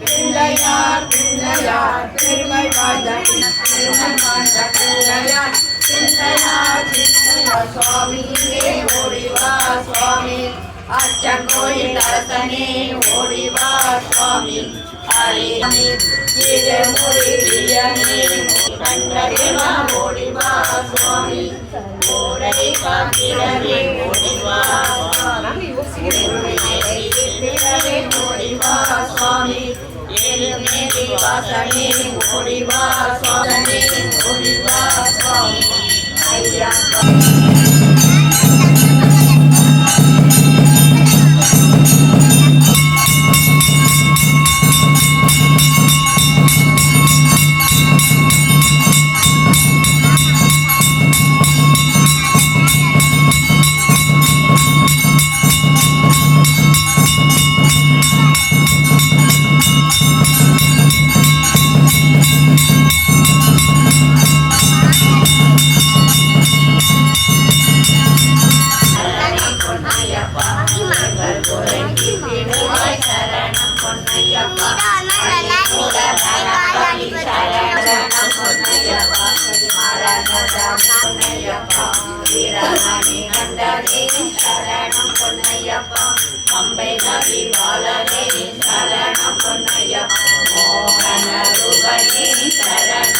பிள்ளையார் பிள்ளையார் பெருமை வாழ்ந்த பெருமை வாழ்ந்த பிள்ளையார் பிள்ளையார் பிள்ளையார் சுவாமியே ஓடிவா சுவாமி அச்சன் கோயில் அரசனே ஓடிவா சுவாமி ஹரிமி திருமுடி பிரியனே கண்டறிவா ஓடிவா சுவாமி ஓடை காத்திரவே ஓடிவா சுவாமி ஓடிவா சுவாமி ஏழுமேலி வாசனே ஓடிவா சுவாமி ஓடிவா சுவாமி ஐயா சரணம் பொன்னையப்பா அம்பை நதி பாலனே சரணம் பொன்னையப்பா மோகன ரூபனே சரணம்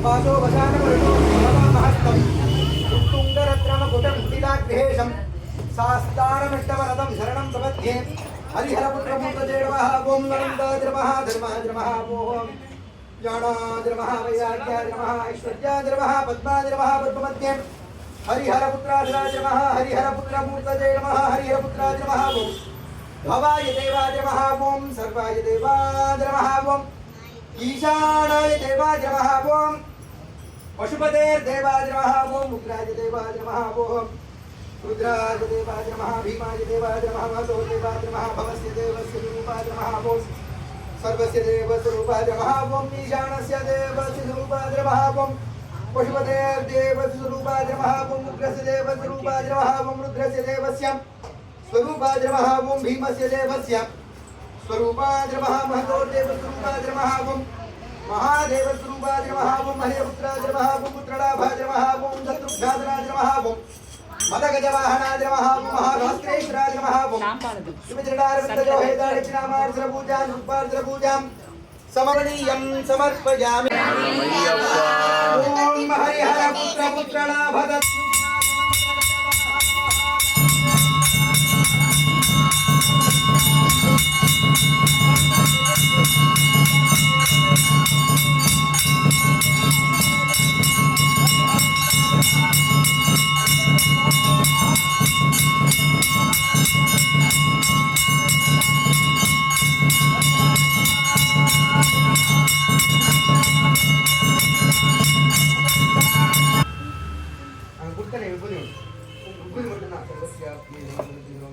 पाशो वजानवर्णो महत्तम उत्तुंगरत्नमकुटं कुटिलाग्रहेशं शास्तारमिष्टवरदं शरणं प्रपद्ये हरिहरपुत्रमुद्रजेडवः ओं नरन्दाद्रमः धर्माद्रमः ओं ज्ञानाद्रमः वैराग्याद्रमः ऐश्वर्याद्रमः पद्माद्रमः पद्ममध्ये हरिहरपुत्राद्रमः हरिहरपुत्रमूर्तजेडवः हरिहरपुत्राद्रमः ओं भवाय देवाद्रमः ओं सर्वाय देवाद्रमः ओं ईशानाय देवाद्रमः ओं पशुपतेर्देवाद्रमः ओं उग्राय देवाद्रमः ओं रुद्राय देवाद्रमः भीमाय देवाद्रमः वसो देवाद्रमः भवस्य देवस्य रूपाद्रमः ओं सर्वस्य देवस्वरूपाद्रमः ओं ईशानस्य देवस्य रूपाद्रमः ओं पशुपतेर्देवस्य रूपाद्रमः ओं उग्रस्य देवस्य रूपाद्रमः ओं रुद्रस्य देवस्य स्वरूपाद्रमः ओं भीमस्य देवस्य स्वरूपाद्रमः महतो देवस्वरूपाद्रमः ओं महादेवस्वरूपाद्रमः ओं हरिपुत्राद्रमः ओं पुत्रलाभाद्रमः ओं शत्रुघ्नाद्रमः ओं मदगजवाहनाद्रमः ओं महाभास्करेश्वराद्रमः ओं शिवचरणारविन्दजोहेदारिचिनामार्जपूजां रूपार्जपूजां समरणीयं समर्पयामि ओं हरिहरपुत्रपुत्रलाभद இத்தனை விபூதி உண்டு. விபூதி மட்டும்தான். சர்வஸ்யாப்தி நமோ